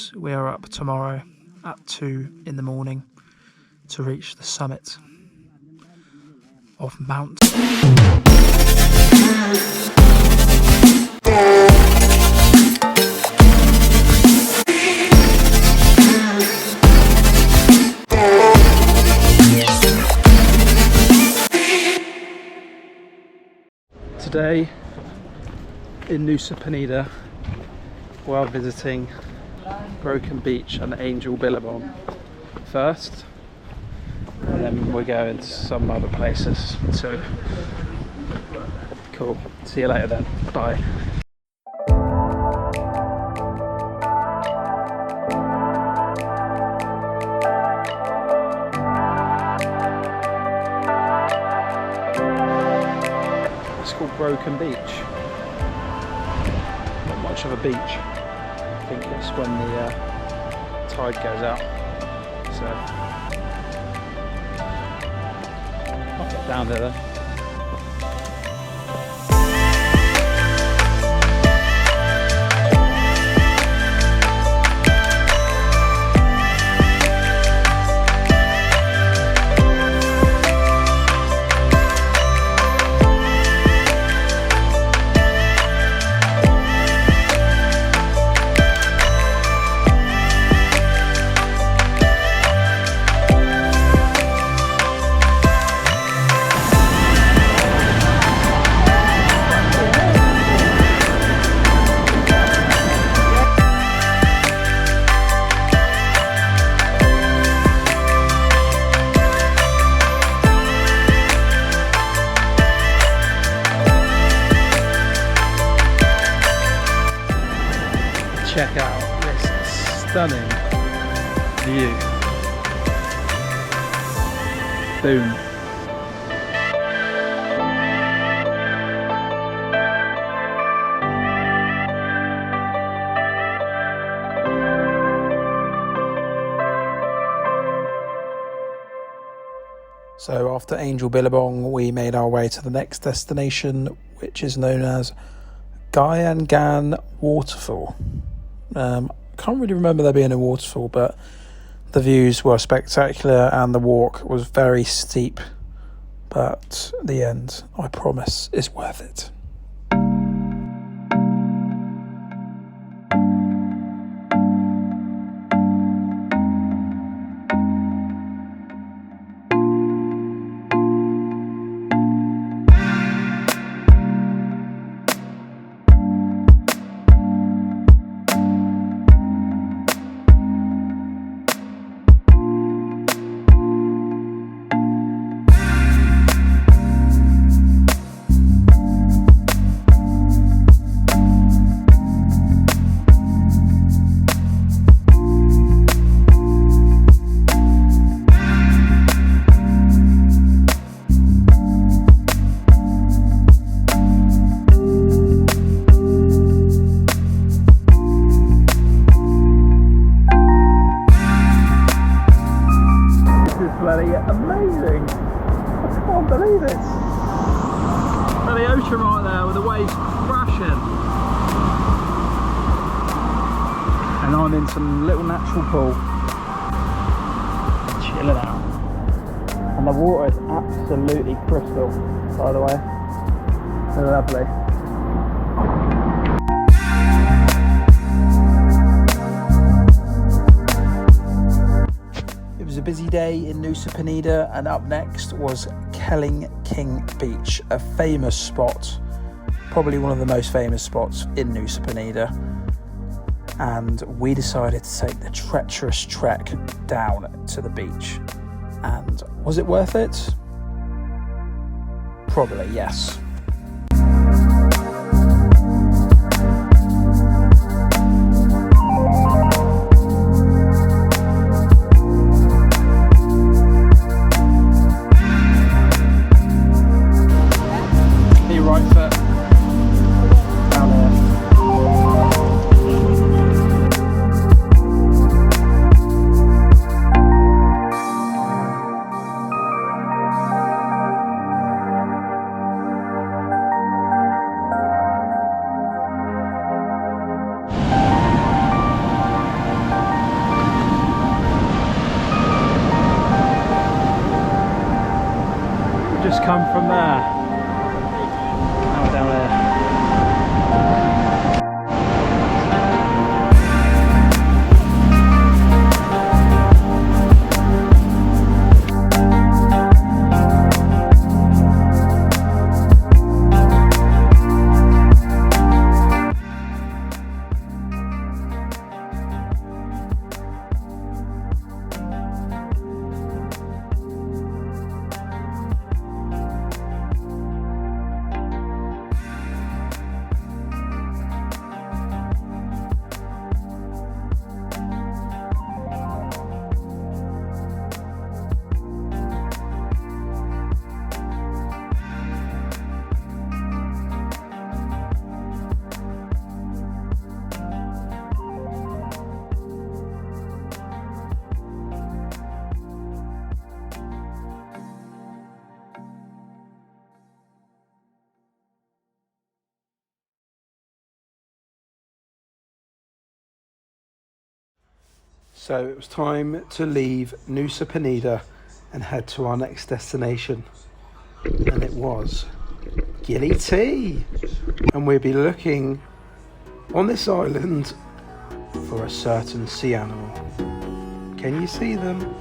because we are up tomorrow at 2 in the morning to reach the summit of Mount. Today in Nusa Penida, while visiting Broken Beach and Angel Billabong first, and then we're going to some other places. So cool, see you later then, bye. It's called Broken Beach. Not much of a beach. I think it's when the tide goes out. So I'll get down there then. Check out this stunning view. Boom. So after Angel Billabong, we made our way to the next destination, which is known as Gan Waterfall. Can't really remember there being a waterfall, but the views were spectacular and the walk was very steep, but the end, I promise, is worth it. Amazing! I can't believe it! The ocean right there with the waves crashing, and I'm in some little natural pool, chilling out, and the water is absolutely crystal, by the way. Lovely. A busy day in Nusa Penida, and up next was Kelling King Beach, a famous spot, probably one of the most famous spots in Nusa Penida, and we decided to take the treacherous trek down to the beach. And was it worth it? Probably, yes. So it was time to leave Nusa Penida and head to our next destination. And it was Gili T. And we'll be looking on this island for a certain sea animal. Can you see them?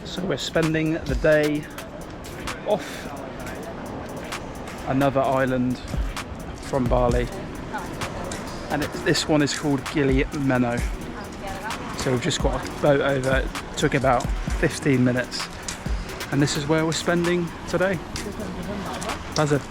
So we're spending the day off another island from Bali, and this one is called Gili Meno. So we've just got a boat over. It took about 15 minutes, and this is where we're spending today. Buzzard.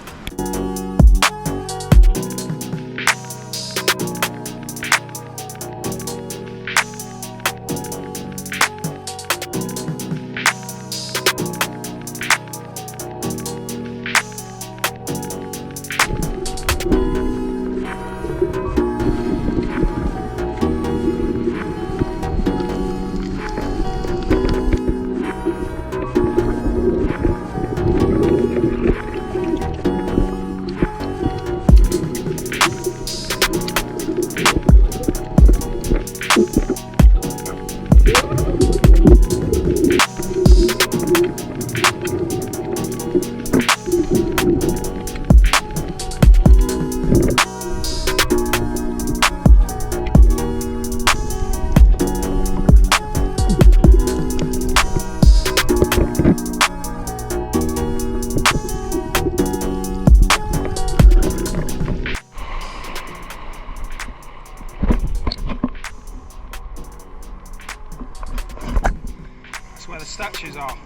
Where the statues are,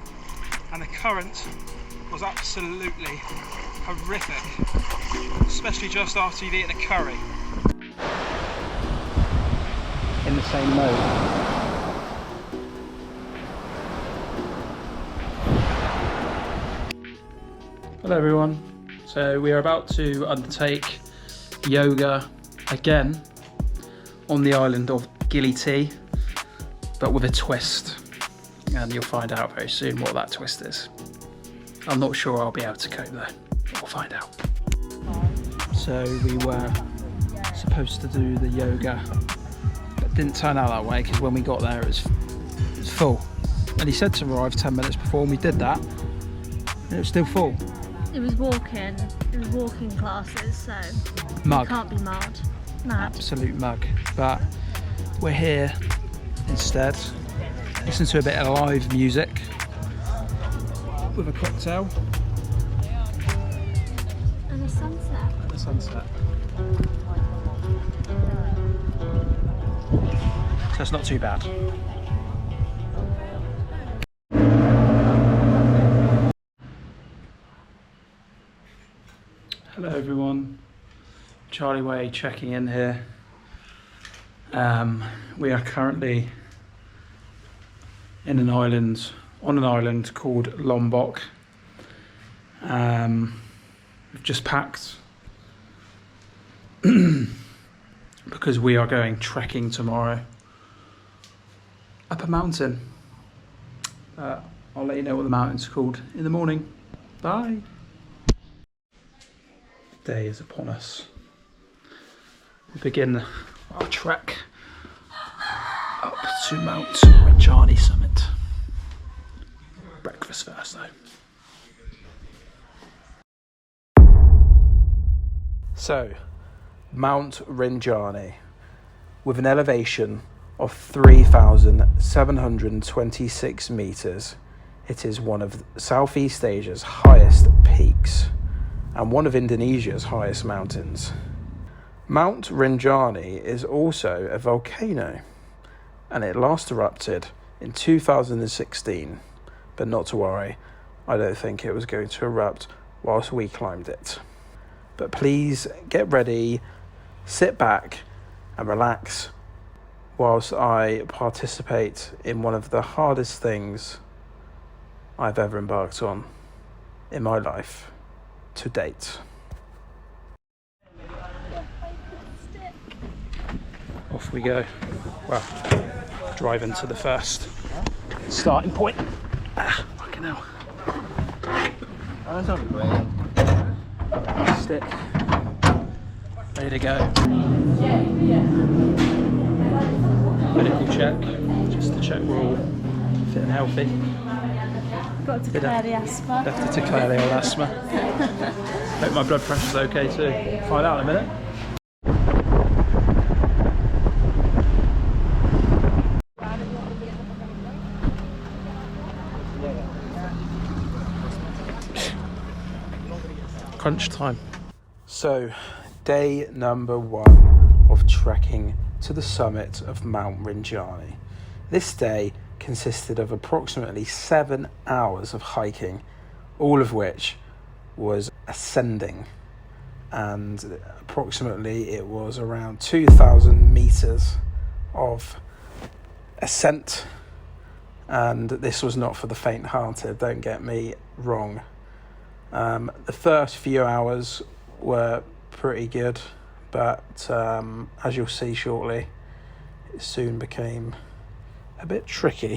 and the current was absolutely horrific, especially just after you've eaten a curry. In the same mode. Hello everyone, so we are about to undertake yoga again on the island of Gili T, but with a twist. And you'll find out very soon what that twist is. I'm not sure I'll be able to cope though. We'll find out. So we were supposed to do the yoga, but it didn't turn out that way because when we got there it was full. And he said to arrive 10 minutes before, and we did that, and it was still full. It was walking classes, so mug. You can't be mad. Absolute mug. But we're here instead. Listen to a bit of live music with a cocktail and a sunset. So it's not too bad. Hello everyone, Charlie Way checking in here. We are currently on an island called Lombok. We've just packed because we are going trekking tomorrow up a mountain. I'll let you know what the mountain's called in the morning. Bye. Day is upon us. We begin our trek up to Mount Rinjani summit. breakfast first though. So, Mount Rinjani, with an elevation of 3,726 metres, it is one of Southeast Asia's highest peaks and one of Indonesia's highest mountains. Mount Rinjani is also a volcano, and it last erupted in 2016, but not to worry, I don't think it was going to erupt whilst we climbed it. But please get ready, sit back and relax whilst I participate in one of the hardest things I've ever embarked on in my life to date. Off we go. Well, driving to the first starting point. Fucking hell. Stick. Ready to go. Medical check, just to check we're all fit and healthy. Got to declare the asthma. Have to declare the old asthma. Hope my blood pressure's okay too. Find out in a minute. Crunch time. So, day number 1 of trekking to the summit of Mount Rinjani. This day consisted of approximately 7 hours of hiking, all of which was ascending, and approximately it was around 2,000 meters of ascent, and this was not for the faint-hearted, don't get me wrong. The first few hours were pretty good, but as you'll see shortly, it soon became a bit tricky.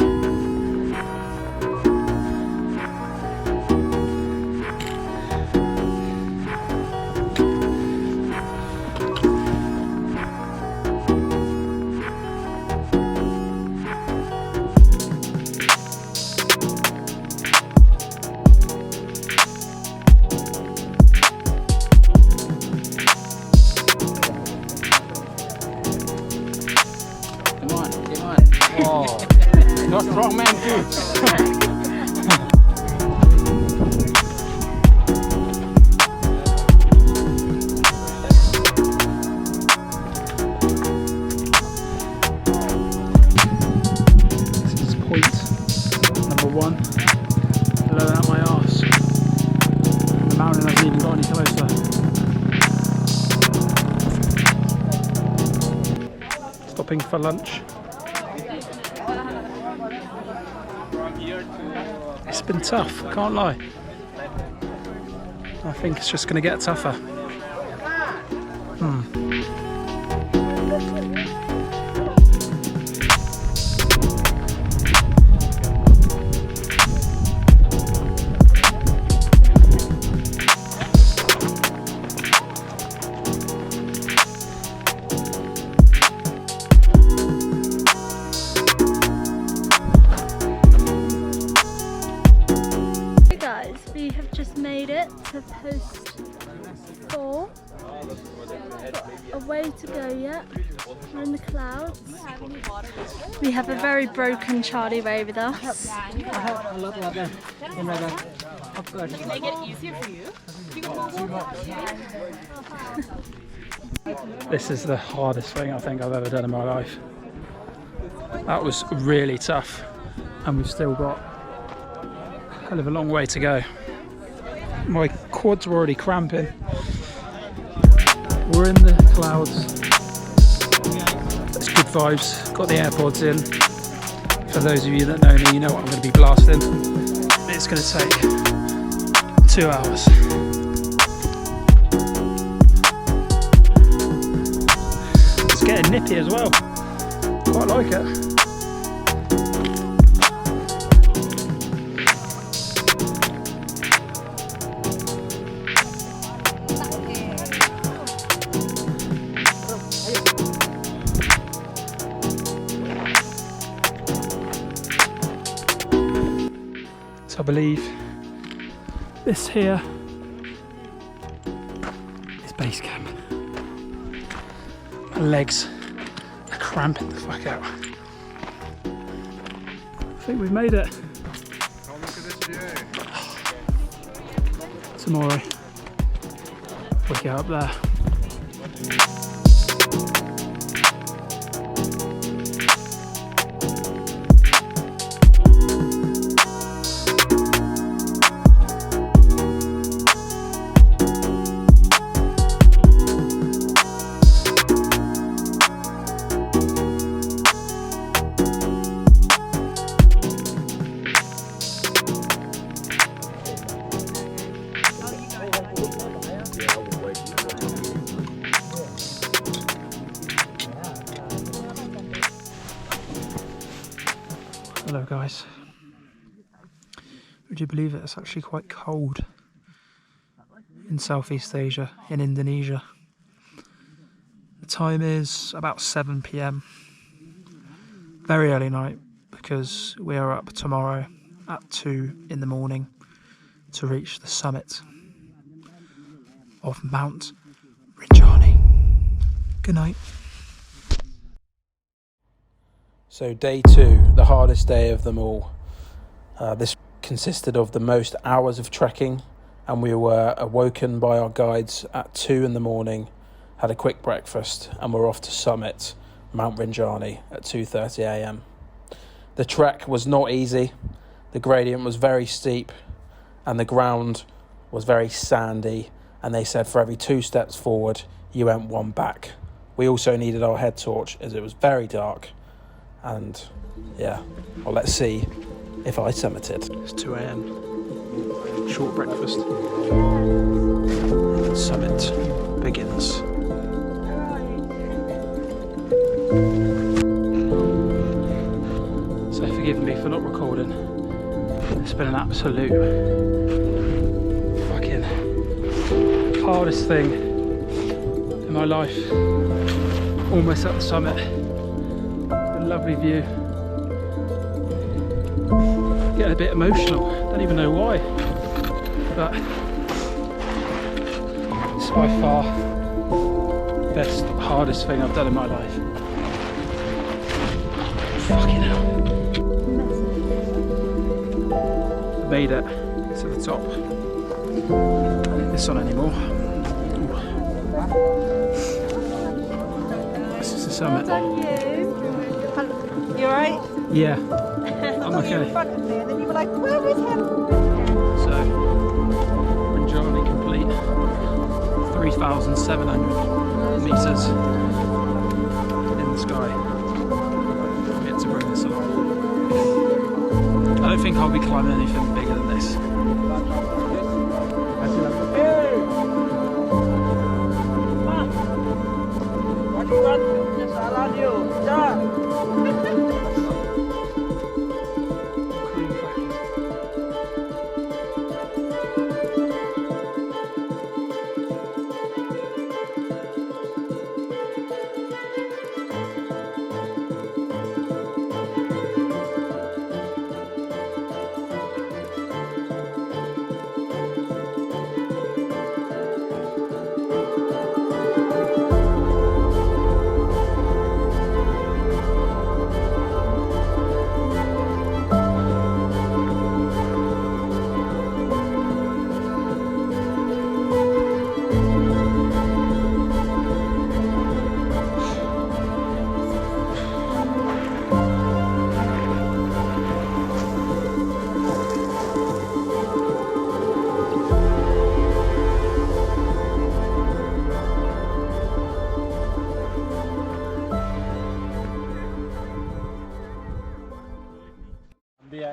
No strong man too. This is point number 1. Blowing out my arse. The mountain hasn't even got any closer. Stopping for lunch. It's been tough, can't lie. I think it's just going to get tougher. We have just made it to post 4. A way to go yet. We're in the clouds. We have a very broken Charlie Ray with us. Make it easier for you. This is the hardest thing I think I've ever done in my life. That was really tough, and we've still got a hell of a long way to go. My quads were already cramping. We're in the clouds. It's good vibes. Got the AirPods in. For those of you that know me, you know what I'm going to be blasting. It's going to take 2 hours. It's getting nippy as well. Quite like it. So I believe this here is base camp. My legs are cramping the fuck out. I think we've made it. Oh, look at this view. Tomorrow we go up there. Hello guys. Would you believe it? It's actually quite cold in Southeast Asia, in Indonesia. The time is about 7 PM. Very early night because we are up tomorrow at 2 in the morning to reach the summit of Mount Rinjani. Good night. So day 2, the hardest day of them all. This consisted of the most hours of trekking, and we were awoken by our guides at 2 in the morning, had a quick breakfast, and we're off to summit Mount Rinjani at 2:30 AM. The trek was not easy. The gradient was very steep, and the ground was very sandy, and they said for every 2 steps forward, you went 1 back. We also needed our head torch as it was very dark. And yeah, well, let's see if I summited. It's 2 AM, short breakfast, and summit begins. So forgive me for not recording. It's been an absolute fucking hardest thing in my life. Almost at the summit. Lovely view. Getting a bit emotional, don't even know why, but it's by far the best, hardest thing I've done in my life. Fucking hell. Made it to the top. I don't need this on anymore. This is the summit. You alright? Yeah, I'm okay. You were in front of me and then you were like, where is him? So, Rinjani complete. 3,700 metres in the sky. Get to bring this along. I don't think I'll be climbing anything bigger than this.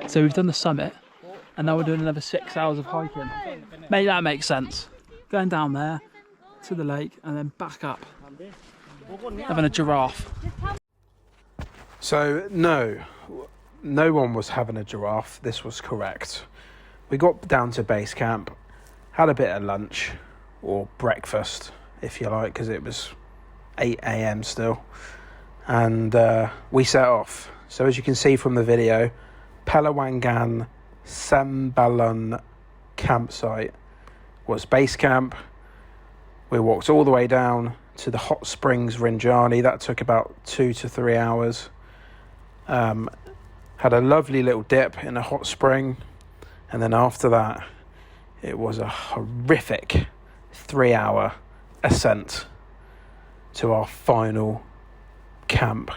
So we've done the summit, and now we're doing another 6 hours of hiking. Mate, that makes sense. Going down there to the lake and then back up, having a giraffe. So no one was having a giraffe. This was correct. We got down to base camp, had a bit of lunch or breakfast, if you like, because it was 8 AM still, and we set off. So as you can see from the video, Palawangan Sambalun campsite was base camp. We walked all the way down to the hot springs Rinjani. That took about 2 to 3 hours. Had a lovely little dip in a hot spring, and then after that it was a horrific 3-hour ascent to our final camp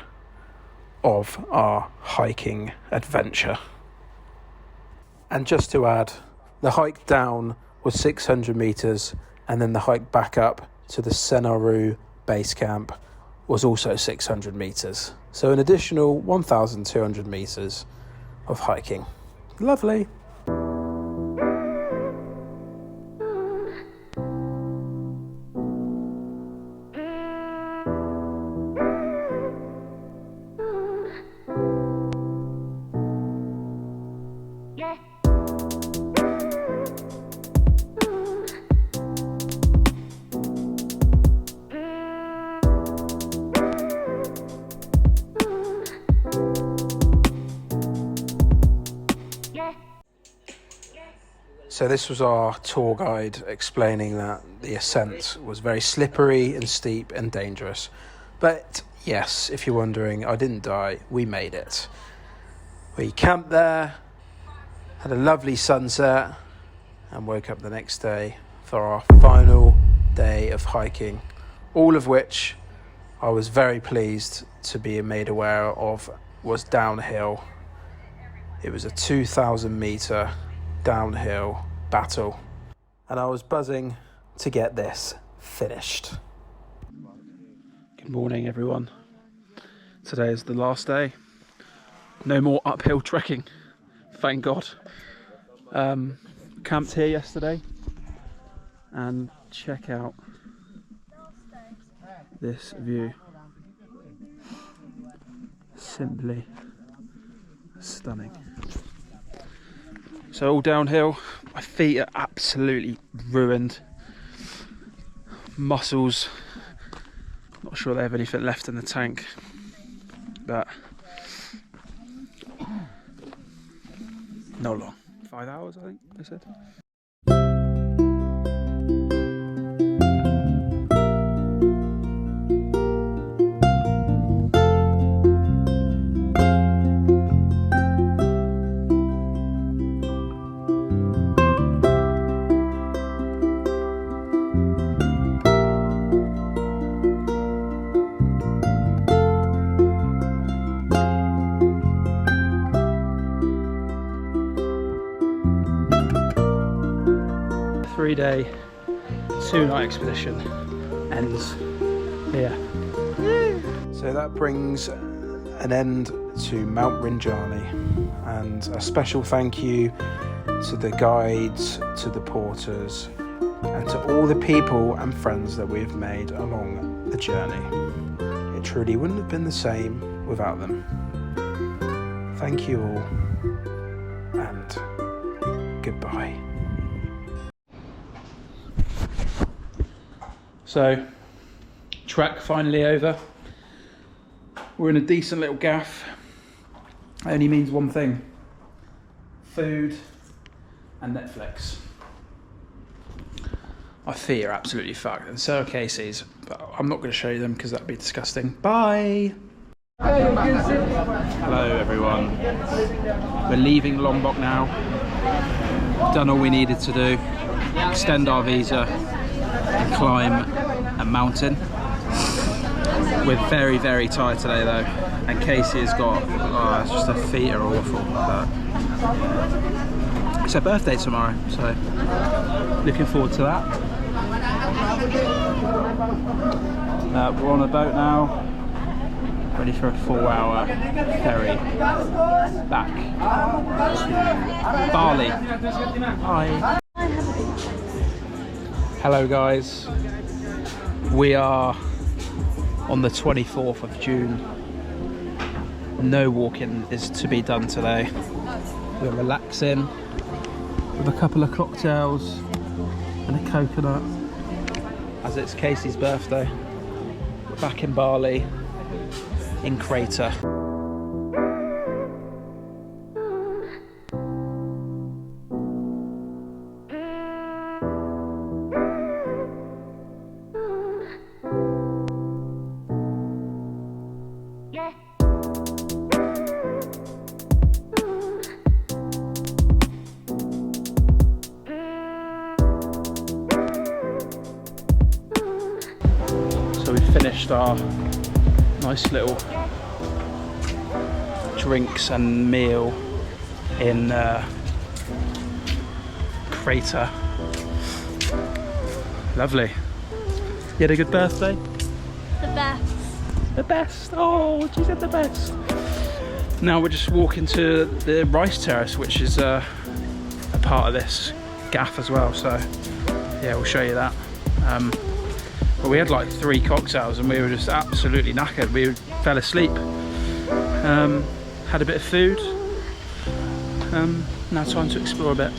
of our hiking adventure. And just to add, the hike down was 600 meters, and then the hike back up to the Senaru base camp was also 600 meters. So an additional 1,200 meters of hiking. Lovely. So this was our tour guide explaining that the ascent was very slippery and steep and dangerous. But yes, if you're wondering, I didn't die. We made it. We camped there, had a lovely sunset, and woke up the next day for our final day of hiking, all of which I was very pleased to be made aware of was downhill. It was a 2,000 meter downhill battle, and I was buzzing to get this finished. Good morning, everyone. Today is the last day. No more uphill trekking, thank God. Camped here yesterday, and check out this view. Simply stunning. So all downhill. My feet are absolutely ruined. Muscles, not sure they have anything left in the tank, but not long. 5 hours, I think they said. Three-day, 2-night expedition ends here. So that brings an end to Mount Rinjani, and a special thank you to the guides, to the porters, and to all the people and friends that we've made along the journey. It truly wouldn't have been the same without them. Thank you all, and goodbye. So, trek finally over. We're in a decent little gaff. It only means one thing: food and Netflix. My feet are absolutely fucked, and so are Casey's, but I'm not going to show you them because that'd be disgusting. Bye! Hello everyone. We're leaving Lombok now. Done all we needed to do. Extend our visa and climb a mountain. We're very, very tired today though, and Casey has got, it's just her feet are awful, but it's her birthday tomorrow, so looking forward to that. We're on a boat now, ready for a 4-hour ferry back to Bali. Hi. Hello guys, we are on the 24th of June. No walking is to be done today. We're relaxing with a couple of cocktails and a coconut, as it's Casey's birthday. We're back in Bali, in Crater. finished our nice little drinks and meal in Crater. Lovely. You had a good birthday? The best. The best. Oh, she said the best. Now we're just walking to the rice terrace, which is a part of this gaff as well. So yeah, we'll show you that. But we had like 3 cocktails and we were just absolutely knackered. We fell asleep. Had a bit of food. Now time to explore a bit.